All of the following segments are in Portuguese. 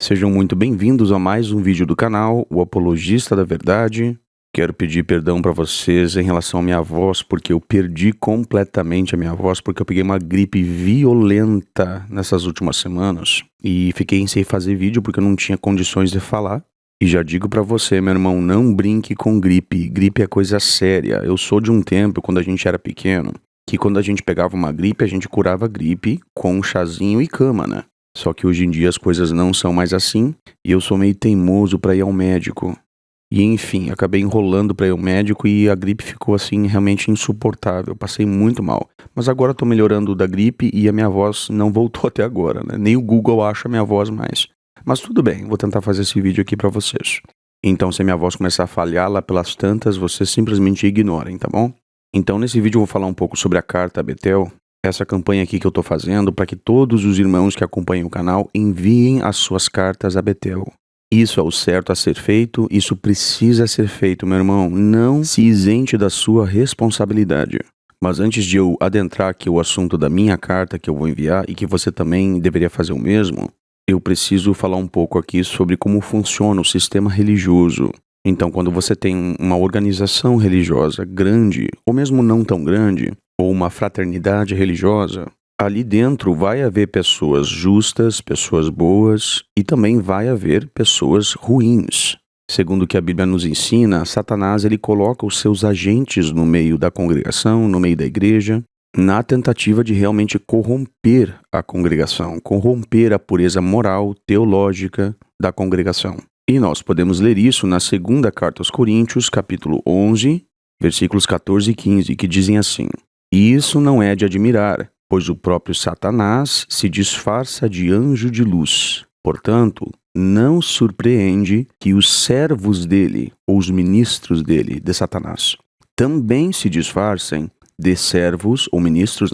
Sejam muito bem-vindos a mais um vídeo do canal, o Apologista da Verdade. Quero pedir perdão para vocês em relação à minha voz, porque eu perdi completamente a minha voz, porque eu peguei uma gripe violenta nessas últimas semanas e fiquei sem fazer vídeo porque eu não tinha condições de falar. E já digo para você, meu irmão, não brinque com gripe. Gripe é coisa séria. Eu sou de um tempo, quando a gente era pequeno, que quando a gente pegava uma gripe, a gente curava a gripe com um chazinho e cama, né? Só que hoje em dia as coisas não são mais assim e eu sou meio teimoso para ir ao médico. E enfim, acabei enrolando para ir ao médico e a gripe ficou assim realmente insuportável. Passei muito mal. Mas agora estou melhorando da gripe e a minha voz não voltou até agora, né? Nem o Google acha a minha voz mais. Mas tudo bem, vou tentar fazer esse vídeo aqui para vocês. Então, se a minha voz começar a falhar lá pelas tantas, vocês simplesmente ignorem, tá bom? Então, nesse vídeo eu vou falar um pouco sobre a carta a Betel. Essa campanha aqui que eu estou fazendo para que todos os irmãos que acompanham o canal enviem as suas cartas a Betel. Isso é o certo a ser feito, isso precisa ser feito, meu irmão. Não se isente da sua responsabilidade. Mas antes de eu adentrar aqui o assunto da minha carta que eu vou enviar e que você também deveria fazer o mesmo, eu preciso falar um pouco aqui sobre como funciona o sistema religioso. Então, quando você tem uma organização religiosa grande, ou mesmo não tão grande, ou uma fraternidade religiosa, ali dentro vai haver pessoas justas, pessoas boas e também vai haver pessoas ruins. Segundo o que a Bíblia nos ensina, Satanás ele coloca os seus agentes no meio da congregação, no meio da igreja, na tentativa de realmente corromper a congregação, corromper a pureza moral, teológica da congregação. E nós podemos ler isso na segunda carta aos Coríntios, capítulo 11, versículos 14 e 15, que dizem assim: "E isso não é de admirar, pois o próprio Satanás se disfarça de anjo de luz. Portanto, não surpreende que os servos dele, ou os ministros dele, de Satanás, também se disfarcem de servos, ou ministros,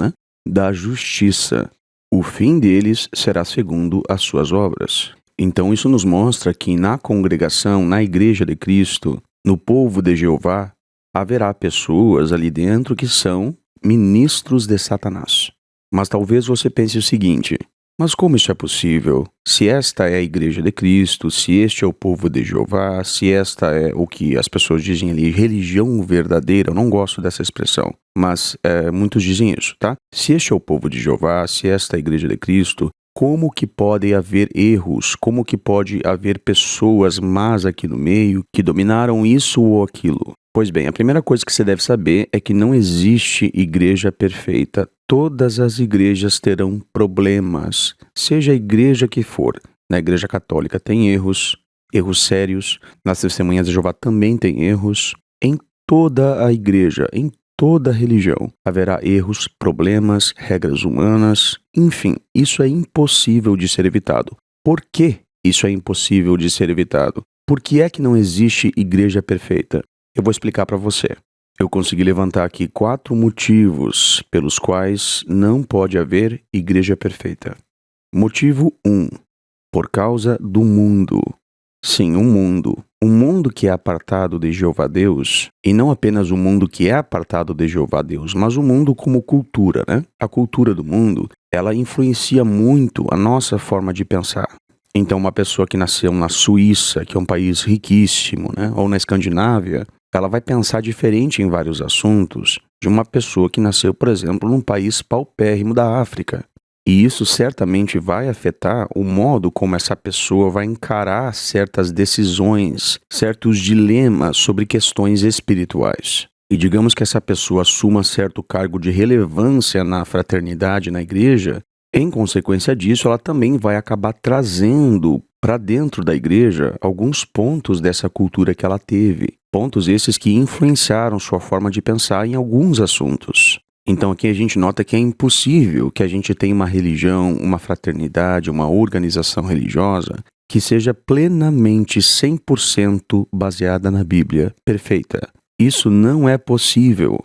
da justiça. O fim deles será segundo as suas obras." Então isso nos mostra que na congregação, na igreja de Cristo, no povo de Jeová, haverá pessoas ali dentro que são ministros de Satanás. Mas talvez você pense o seguinte: mas como isso é possível? Se esta é a igreja de Cristo, se este é o povo de Jeová, se esta é o que as pessoas dizem ali, religião verdadeira, eu não gosto dessa expressão, mas muitos dizem isso, tá? Se este é o povo de Jeová, se esta é a igreja de Cristo, como que pode haver erros? Como que pode haver pessoas más aqui no meio que dominaram isso ou aquilo? Pois bem, a primeira coisa que você deve saber é que não existe igreja perfeita. Todas as igrejas terão problemas, seja a igreja que for. Na igreja católica tem erros sérios. Nas testemunhas de Jeová também tem erros. Em toda a igreja, em toda religião, haverá erros, problemas, regras humanas, enfim, isso é impossível de ser evitado. Por que isso é impossível de ser evitado? Por que é que não existe igreja perfeita? Eu vou explicar para você. Eu consegui levantar aqui 4 motivos pelos quais não pode haver igreja perfeita. Motivo 1. Por causa do mundo. Sim, um mundo. Um mundo que é apartado de Jeová Deus, e não apenas um mundo que é apartado de Jeová Deus, mas o mundo como cultura, né? A cultura do mundo, ela influencia muito a nossa forma de pensar. Então, uma pessoa que nasceu na Suíça, que é um país riquíssimo, né? Ou na Escandinávia, ela vai pensar diferente em vários assuntos de uma pessoa que nasceu, por exemplo, num país paupérrimo da África. E isso certamente vai afetar o modo como essa pessoa vai encarar certas decisões, certos dilemas sobre questões espirituais. E digamos que essa pessoa assuma certo cargo de relevância na fraternidade, na igreja, em consequência disso, ela também vai acabar trazendo para dentro da igreja alguns pontos dessa cultura que ela teve. Pontos esses que influenciaram sua forma de pensar em alguns assuntos. Então aqui a gente nota que é impossível que a gente tenha uma religião, uma fraternidade, uma organização religiosa que seja plenamente 100% baseada na Bíblia, perfeita. Isso não é possível.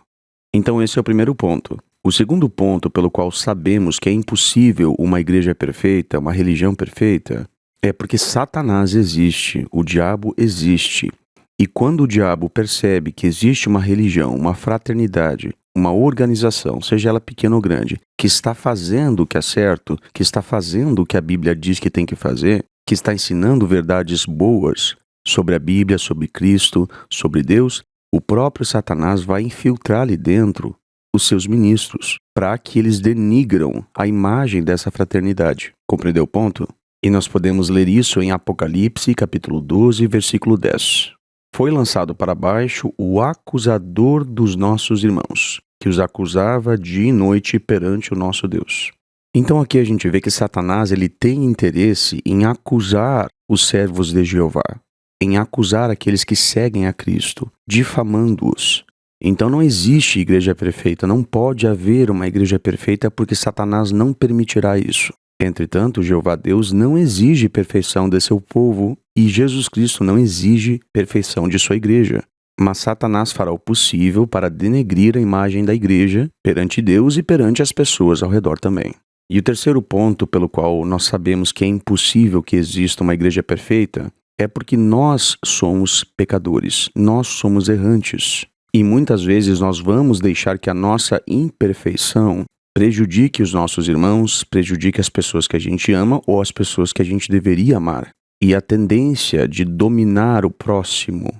Então esse é o primeiro ponto. O segundo ponto pelo qual sabemos que é impossível uma igreja perfeita, uma religião perfeita, é porque Satanás existe, o diabo existe. E quando o diabo percebe que existe uma religião, uma fraternidade, uma organização, seja ela pequena ou grande, que está fazendo o que é certo, que está fazendo o que a Bíblia diz que tem que fazer, que está ensinando verdades boas sobre a Bíblia, sobre Cristo, sobre Deus, o próprio Satanás vai infiltrar ali dentro os seus ministros, para que eles denigram a imagem dessa fraternidade. Compreendeu o ponto? E nós podemos ler isso em Apocalipse, capítulo 12, versículo 10. Foi lançado para baixo o acusador dos nossos irmãos, que os acusava dia e noite perante o nosso Deus. Então aqui a gente vê que Satanás ele tem interesse em acusar os servos de Jeová, em acusar aqueles que seguem a Cristo, difamando-os. Então não existe igreja perfeita, não pode haver uma igreja perfeita porque Satanás não permitirá isso. Entretanto, Jeová Deus não exige perfeição de seu povo e Jesus Cristo não exige perfeição de sua igreja. Mas Satanás fará o possível para denegrir a imagem da igreja perante Deus e perante as pessoas ao redor também. E o terceiro ponto pelo qual nós sabemos que é impossível que exista uma igreja perfeita é porque nós somos pecadores, nós somos errantes. E muitas vezes nós vamos deixar que a nossa imperfeição prejudique os nossos irmãos, prejudique as pessoas que a gente ama ou as pessoas que a gente deveria amar. E a tendência de dominar o próximo,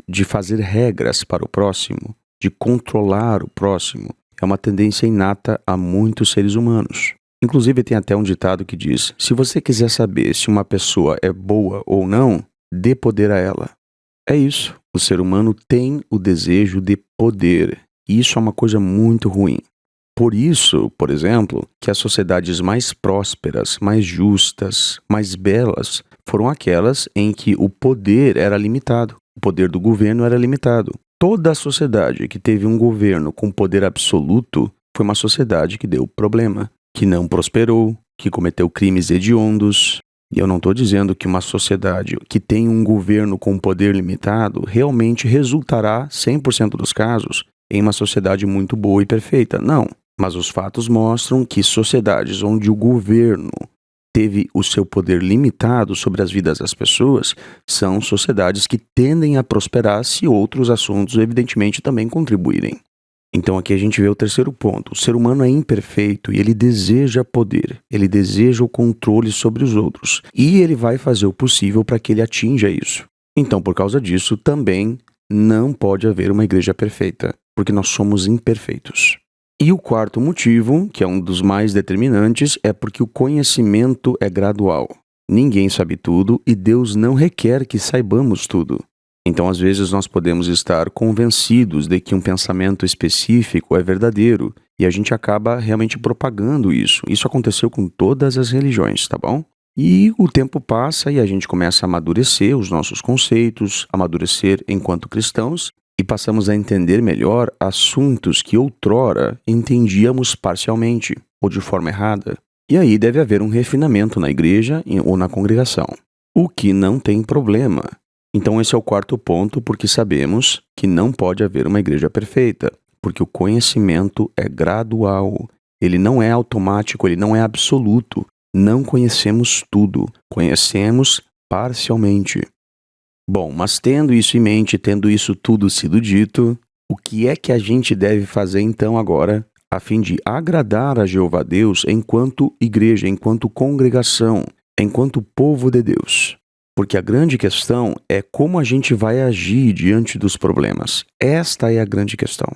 de fazer regras para o próximo, de controlar o próximo, é uma tendência inata a muitos seres humanos. Inclusive tem até um ditado que diz: se você quiser saber se uma pessoa é boa ou não, dê poder a ela. É isso. O ser humano tem o desejo de poder. E isso é uma coisa muito ruim. Por isso, por exemplo, que as sociedades mais prósperas, mais justas, mais belas, foram aquelas em que o poder era limitado. O poder do governo era limitado. Toda a sociedade que teve um governo com poder absoluto foi uma sociedade que deu problema, que não prosperou, que cometeu crimes hediondos. E eu não estou dizendo que uma sociedade que tem um governo com poder limitado realmente resultará, 100% dos casos, em uma sociedade muito boa e perfeita. Não. Mas os fatos mostram que sociedades onde o governo teve o seu poder limitado sobre as vidas das pessoas são sociedades que tendem a prosperar se outros assuntos, evidentemente, também contribuírem. Então aqui a gente vê o terceiro ponto. O ser humano é imperfeito e ele deseja poder, ele deseja o controle sobre os outros. E ele vai fazer o possível para que ele atinja isso. Então, por causa disso, também não pode haver uma igreja perfeita, porque nós somos imperfeitos. E o quarto motivo, que é um dos mais determinantes, é porque o conhecimento é gradual. Ninguém sabe tudo e Deus não requer que saibamos tudo. Então, às vezes, nós podemos estar convencidos de que um pensamento específico é verdadeiro e a gente acaba realmente propagando isso. Isso aconteceu com todas as religiões, tá bom? E o tempo passa e a gente começa a amadurecer os nossos conceitos, amadurecer enquanto cristãos e passamos a entender melhor assuntos que outrora entendíamos parcialmente ou de forma errada. E aí deve haver um refinamento na igreja ou na congregação, o que não tem problema. Então esse é o quarto ponto, porque sabemos que não pode haver uma igreja perfeita, porque o conhecimento é gradual, ele não é automático, ele não é absoluto. Não conhecemos tudo, conhecemos parcialmente. Bom, mas tendo isso em mente, tendo isso tudo sido dito, o que é que a gente deve fazer então agora, a fim de agradar a Jeová Deus enquanto igreja, enquanto congregação, enquanto povo de Deus? Porque a grande questão é como a gente vai agir diante dos problemas. Esta é a grande questão.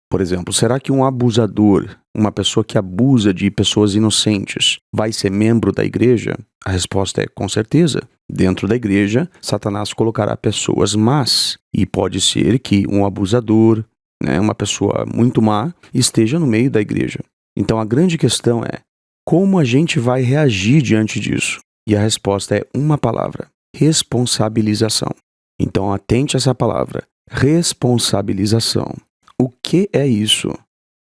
Por exemplo, será que um abusador, uma pessoa que abusa de pessoas inocentes, vai ser membro da igreja? A resposta é com certeza. Dentro da igreja, Satanás colocará pessoas más. E pode ser que um abusador, uma pessoa muito má, esteja no meio da igreja. Então a grande questão é como a gente vai reagir diante disso? E a resposta é uma palavra: responsabilização. Então atente a essa palavra, responsabilização. O que é isso?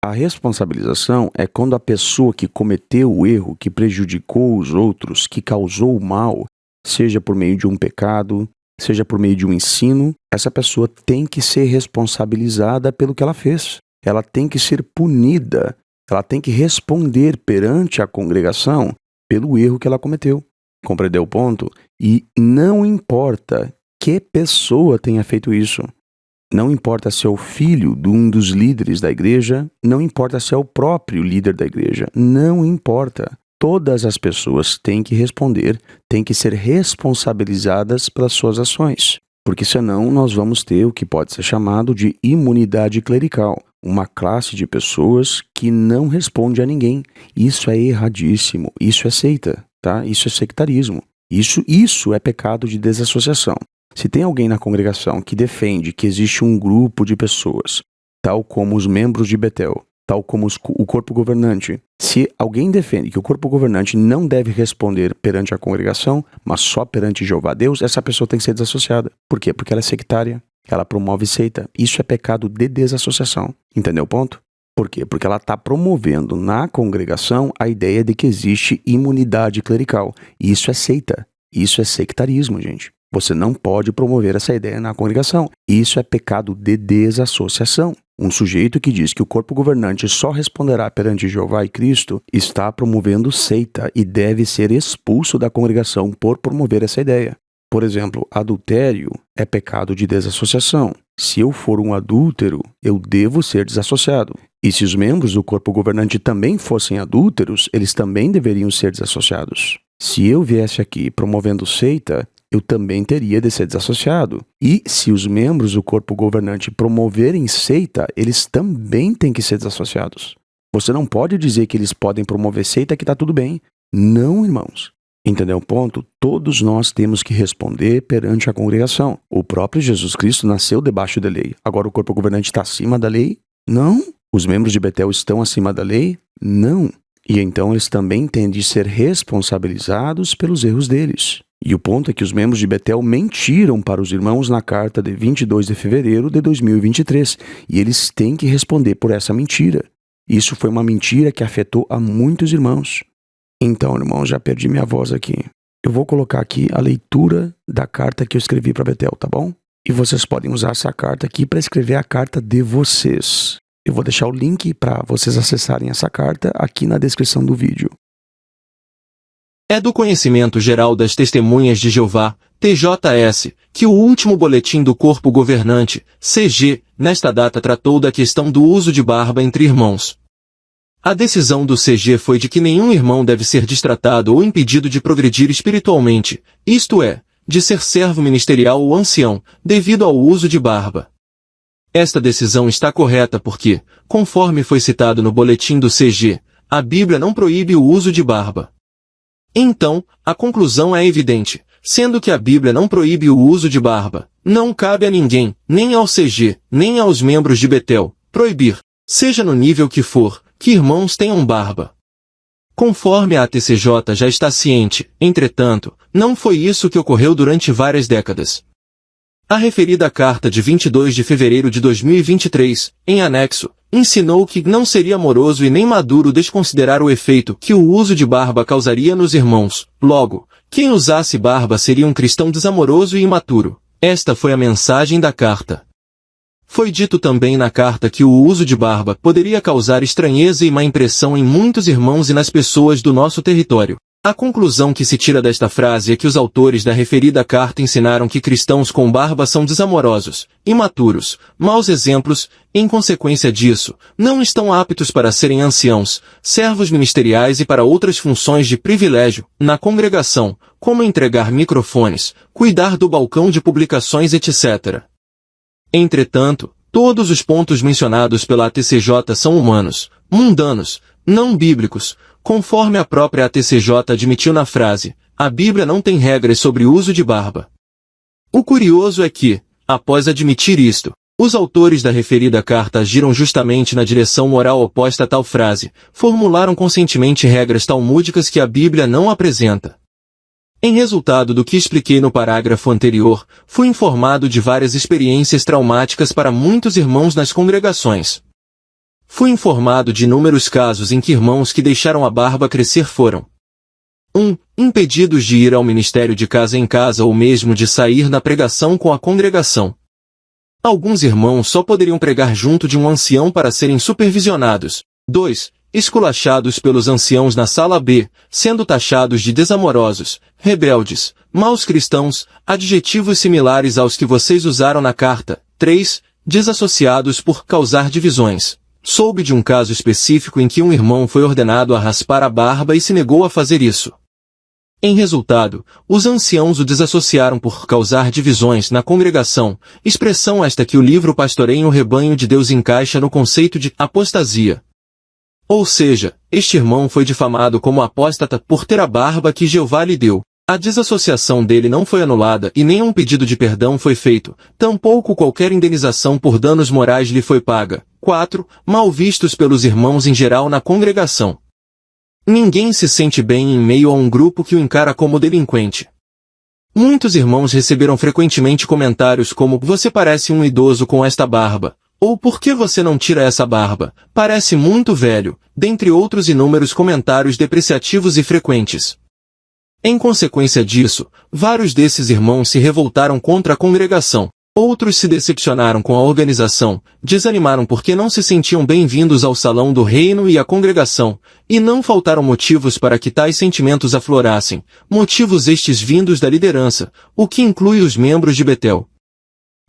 A responsabilização é quando a pessoa que cometeu o erro, que prejudicou os outros, que causou o mal, seja por meio de um pecado, seja por meio de um ensino, essa pessoa tem que ser responsabilizada pelo que ela fez. Ela tem que ser punida, ela tem que responder perante a congregação pelo erro que ela cometeu. Compreendeu o ponto? E não importa que pessoa tenha feito isso. Não importa se é o filho de um dos líderes da igreja, não importa se é o próprio líder da igreja, não importa. todas as pessoas têm que responder, têm que ser responsabilizadas pelas suas ações. Porque senão nós vamos ter o que pode ser chamado de imunidade clerical. Uma classe de pessoas que não responde a ninguém. Isso é erradíssimo, isso é seita, tá? Isso é sectarismo. Isso é pecado de desassociação. Se tem alguém na congregação que defende que existe um grupo de pessoas, tal como os membros de Betel, tal como o corpo governante, se alguém defende que o corpo governante não deve responder perante a congregação, mas só perante Jeová Deus, essa pessoa tem que ser desassociada. Por quê? Porque ela é sectária, ela promove seita. Isso é pecado de desassociação. Entendeu o ponto? Por quê? Porque ela está promovendo na congregação a ideia de que existe imunidade clerical. Isso é seita. Isso é sectarismo, gente. Você não pode promover essa ideia na congregação. Isso é pecado de desassociação. Um sujeito que diz que o corpo governante só responderá perante Jeová e Cristo está promovendo seita e deve ser expulso da congregação por promover essa ideia. Por exemplo, adultério é pecado de desassociação. Se eu for um adúltero, eu devo ser desassociado. E se os membros do corpo governante também fossem adúlteros, eles também deveriam ser desassociados. Se eu viesse aqui promovendo seita, eu também teria de ser desassociado. E se os membros do corpo governante promoverem seita, eles também têm que ser desassociados. Você não pode dizer que eles podem promover seita que está tudo bem. Não, irmãos. Entendeu o ponto? Todos nós temos que responder perante a congregação. O próprio Jesus Cristo nasceu debaixo da lei. Agora o corpo governante está acima da lei? Não. Os membros de Betel estão acima da lei? Não. E então eles também têm de ser responsabilizados pelos erros deles. E o ponto é que os membros de Betel mentiram para os irmãos na carta de 22 de fevereiro de 2023. E eles têm que responder por essa mentira. Isso foi uma mentira que afetou a muitos irmãos. Então, irmãos, já perdi minha voz aqui. Eu vou colocar aqui a leitura da carta que eu escrevi para Betel, tá bom? E vocês podem usar essa carta aqui para escrever a carta de vocês. Eu vou deixar o link para vocês acessarem essa carta aqui na descrição do vídeo. É do conhecimento geral das Testemunhas de Jeová, TJS, que o último boletim do Corpo Governante, CG, nesta data tratou da questão do uso de barba entre irmãos. A decisão do CG foi de que nenhum irmão deve ser destratado ou impedido de progredir espiritualmente, isto é, de ser servo ministerial ou ancião, devido ao uso de barba. Esta decisão está correta porque, conforme foi citado no boletim do CG, a Bíblia não proíbe o uso de barba. Então, a conclusão é evidente, sendo que a Bíblia não proíbe o uso de barba, não cabe a ninguém, nem ao CG, nem aos membros de Betel, proibir, seja no nível que for, que irmãos tenham barba. Conforme a ATCJ já está ciente, entretanto, não foi isso que ocorreu durante várias décadas. A referida carta de 22 de fevereiro de 2023, em anexo, ensinou que não seria amoroso e nem maduro desconsiderar o efeito que o uso de barba causaria nos irmãos. Logo, quem usasse barba seria um cristão desamoroso e imaturo. Esta foi a mensagem da carta. Foi dito também na carta que o uso de barba poderia causar estranheza e má impressão em muitos irmãos e nas pessoas do nosso território. A conclusão que se tira desta frase é que os autores da referida carta ensinaram que cristãos com barba são desamorosos, imaturos, maus exemplos, e em consequência disso, não estão aptos para serem anciãos, servos ministeriais e para outras funções de privilégio, na congregação, como entregar microfones, cuidar do balcão de publicações etc. Entretanto, todos os pontos mencionados pela ATCJ são humanos, mundanos, não bíblicos, conforme a própria ATCJ admitiu na frase, a Bíblia não tem regras sobre o uso de barba. O curioso é que, após admitir isto, os autores da referida carta agiram justamente na direção moral oposta a tal frase, formularam conscientemente regras talmúdicas que a Bíblia não apresenta. Em resultado do que expliquei no parágrafo anterior, fui informado de várias experiências traumáticas para muitos irmãos nas congregações. Fui informado de inúmeros casos em que irmãos que deixaram a barba crescer foram 1. Impedidos de ir ao ministério de casa em casa ou mesmo de sair na pregação com a congregação. Alguns irmãos só poderiam pregar junto de um ancião para serem supervisionados. 2. Esculachados pelos anciãos na sala B, sendo taxados de desamorosos, rebeldes, maus cristãos, adjetivos similares aos que vocês usaram na carta. 3. Desassociados por causar divisões. Soube de um caso específico em que um irmão foi ordenado a raspar a barba e se negou a fazer isso. Em resultado, os anciãos o desassociaram por causar divisões na congregação, expressão esta que o livro Pastoreiem o Rebanho de Deus encaixa no conceito de apostasia. Ou seja, este irmão foi difamado como apóstata por ter a barba que Jeová lhe deu. A desassociação dele não foi anulada e nenhum pedido de perdão foi feito, tampouco qualquer indenização por danos morais lhe foi paga. 4. Mal vistos pelos irmãos em geral na congregação. Ninguém se sente bem em meio a um grupo que o encara como delinquente. Muitos irmãos receberam frequentemente comentários como "Você parece um idoso com esta barba", ou "Por que você não tira essa barba? Parece muito velho", dentre outros inúmeros comentários depreciativos e frequentes. Em consequência disso, vários desses irmãos se revoltaram contra a congregação. Outros se decepcionaram com a organização, desanimaram porque não se sentiam bem-vindos ao salão do reino e à congregação, e não faltaram motivos para que tais sentimentos aflorassem, motivos estes vindos da liderança, o que inclui os membros de Betel.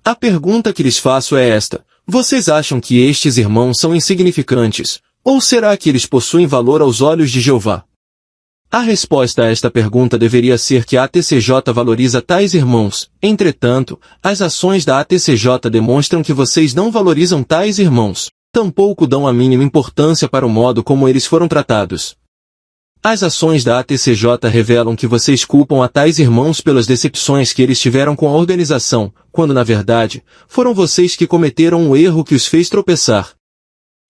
A pergunta que lhes faço é esta: vocês acham que estes irmãos são insignificantes, ou será que eles possuem valor aos olhos de Jeová? A resposta a esta pergunta deveria ser que a ATCJ valoriza tais irmãos. Entretanto, as ações da ATCJ demonstram que vocês não valorizam tais irmãos, tampouco dão a mínima importância para o modo como eles foram tratados. As ações da ATCJ revelam que vocês culpam a tais irmãos pelas decepções que eles tiveram com a organização, quando na verdade, foram vocês que cometeram o erro que os fez tropeçar.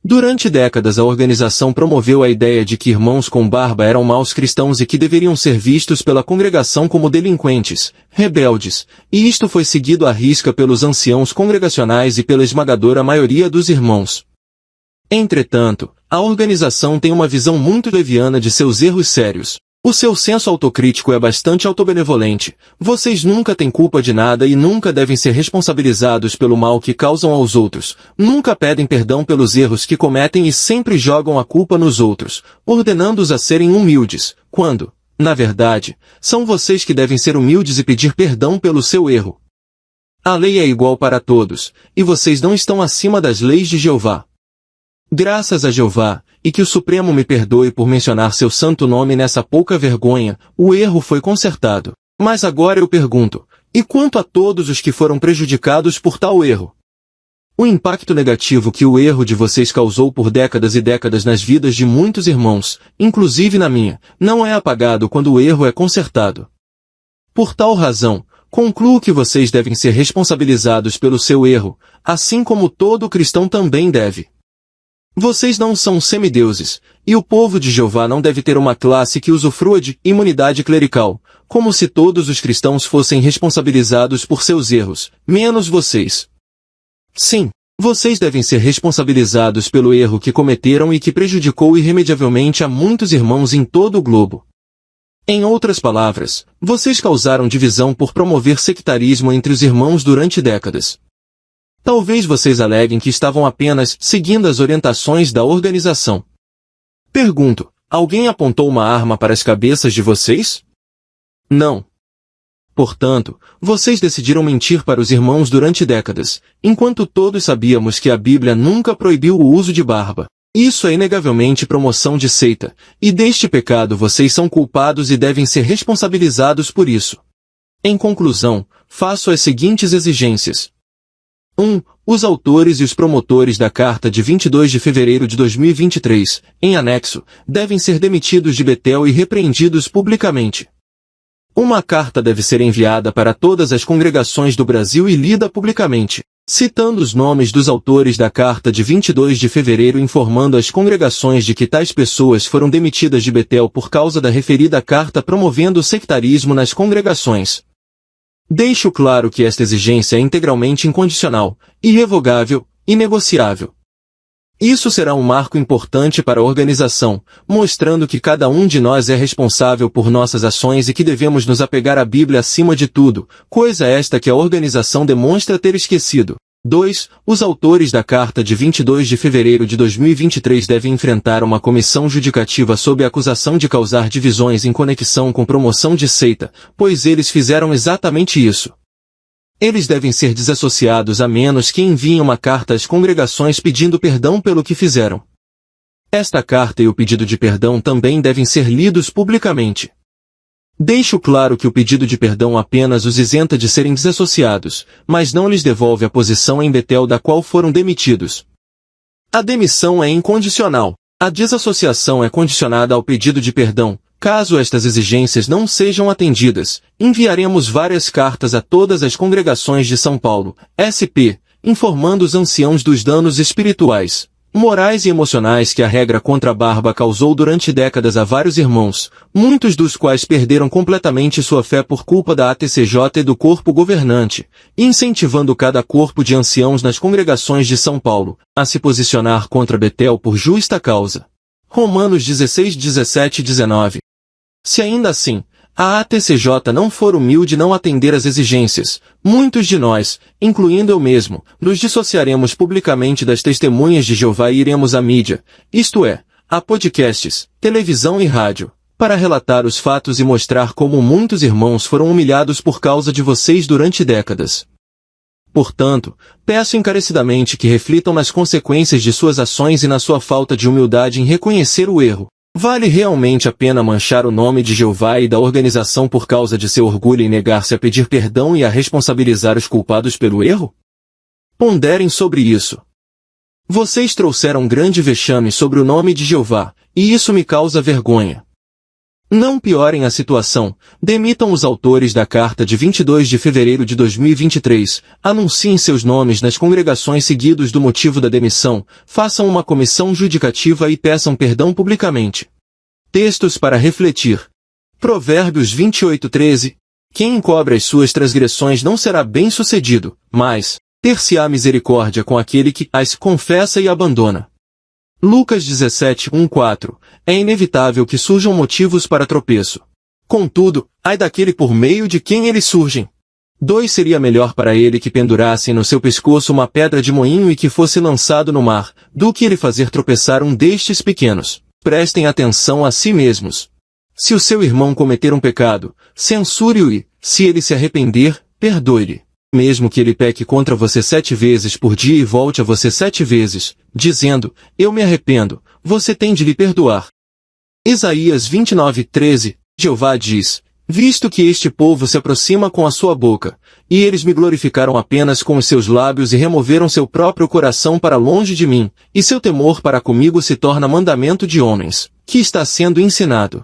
Durante décadas a organização promoveu a ideia de que irmãos com barba eram maus cristãos e que deveriam ser vistos pela congregação como delinquentes, rebeldes, e isto foi seguido à risca pelos anciãos congregacionais e pela esmagadora maioria dos irmãos. Entretanto, a organização tem uma visão muito leviana de seus erros sérios. O seu senso autocrítico é bastante autobenevolente. Vocês nunca têm culpa de nada e nunca devem ser responsabilizados pelo mal que causam aos outros. Nunca pedem perdão pelos erros que cometem e sempre jogam a culpa nos outros, ordenando-os a serem humildes, quando, na verdade, são vocês que devem ser humildes e pedir perdão pelo seu erro. A lei é igual para todos, e vocês não estão acima das leis de Jeová. Graças a Jeová, e que o Supremo me perdoe por mencionar seu santo nome nessa pouca vergonha, o erro foi consertado. Mas agora eu pergunto, e quanto a todos os que foram prejudicados por tal erro? O impacto negativo que o erro de vocês causou por décadas e décadas nas vidas de muitos irmãos, inclusive na minha, não é apagado quando o erro é consertado. Por tal razão, concluo que vocês devem ser responsabilizados pelo seu erro, assim como todo cristão também deve. Vocês não são semideuses, e o povo de Jeová não deve ter uma classe que usufrua de imunidade clerical, como se todos os cristãos fossem responsabilizados por seus erros, menos vocês. Sim, vocês devem ser responsabilizados pelo erro que cometeram e que prejudicou irremediavelmente a muitos irmãos em todo o globo. Em outras palavras, vocês causaram divisão por promover sectarismo entre os irmãos durante décadas. Talvez vocês aleguem que estavam apenas seguindo as orientações da organização. Pergunto, alguém apontou uma arma para as cabeças de vocês? Não. Portanto, vocês decidiram mentir para os irmãos durante décadas, enquanto todos sabíamos que a Bíblia nunca proibiu o uso de barba. Isso é inegavelmente promoção de seita, e deste pecado vocês são culpados e devem ser responsabilizados por isso. Em conclusão, faço as seguintes exigências. 1. Os autores e os promotores da carta de 22 de fevereiro de 2023, em anexo, devem ser demitidos de Betel e repreendidos publicamente. Uma carta deve ser enviada para todas as congregações do Brasil e lida publicamente, citando os nomes dos autores da carta de 22 de fevereiro, informando as congregações de que tais pessoas foram demitidas de Betel por causa da referida carta promovendo o sectarismo nas congregações. Deixo claro que esta exigência é integralmente incondicional, irrevogável, inegociável. Isso será um marco importante para a organização, mostrando que cada um de nós é responsável por nossas ações e que devemos nos apegar à Bíblia acima de tudo, coisa esta que a organização demonstra ter esquecido. 2. Os autores da carta de 22 de fevereiro de 2023 devem enfrentar uma comissão judicativa sob a acusação de causar divisões em conexão com promoção de seita, pois eles fizeram exatamente isso. Eles devem ser desassociados a menos que enviem uma carta às congregações pedindo perdão pelo que fizeram. Esta carta e o pedido de perdão também devem ser lidos publicamente. Deixo claro que o pedido de perdão apenas os isenta de serem desassociados, mas não lhes devolve a posição em Betel da qual foram demitidos. A demissão é incondicional. A desassociação é condicionada ao pedido de perdão. Caso estas exigências não sejam atendidas, enviaremos várias cartas a todas as congregações de São Paulo, SP, informando os anciãos dos danos espirituais, morais e emocionais que a regra contra a barba causou durante décadas a vários irmãos, muitos dos quais perderam completamente sua fé por culpa da ATCJ e do corpo governante, incentivando cada corpo de anciãos nas congregações de São Paulo a se posicionar contra Betel por justa causa. Romanos 16, 17 e 19. Se ainda assim, a ATCJ não for humilde e não atender às exigências, muitos de nós, incluindo eu mesmo, nos dissociaremos publicamente das testemunhas de Jeová e iremos à mídia, isto é, a podcasts, televisão e rádio, para relatar os fatos e mostrar como muitos irmãos foram humilhados por causa de vocês durante décadas. Portanto, peço encarecidamente que reflitam nas consequências de suas ações e na sua falta de humildade em reconhecer o erro. Vale realmente a pena manchar o nome de Jeová e da organização por causa de seu orgulho e negar-se a pedir perdão e a responsabilizar os culpados pelo erro? Ponderem sobre isso. Vocês trouxeram grande vexame sobre o nome de Jeová, e isso me causa vergonha. Não piorem a situação, demitam os autores da carta de 22 de fevereiro de 2023, anunciem seus nomes nas congregações seguidos do motivo da demissão, façam uma comissão judicativa e peçam perdão publicamente. Textos para refletir. Provérbios 28:13. Quem encobre as suas transgressões não será bem-sucedido, mas ter-se-á misericórdia com aquele que as confessa e abandona. Lucas 17:1-4. É inevitável que surjam motivos para tropeço. Contudo, ai daquele por meio de quem eles surgem. 2 Seria melhor para ele que pendurassem no seu pescoço uma pedra de moinho e que fosse lançado no mar, do que ele fazer tropeçar um destes pequenos. Prestem atenção a si mesmos. Se o seu irmão cometer um pecado, censure-o e, se ele se arrepender, perdoe-lhe. Mesmo que ele peque contra você 7 vezes por dia e volte a você 7 vezes, dizendo, eu me arrependo, você tem de lhe perdoar. Isaías 29:13, Jeová diz, visto que este povo se aproxima com a sua boca, e eles me glorificaram apenas com os seus lábios e removeram seu próprio coração para longe de mim, e seu temor para comigo se torna mandamento de homens, que está sendo ensinado.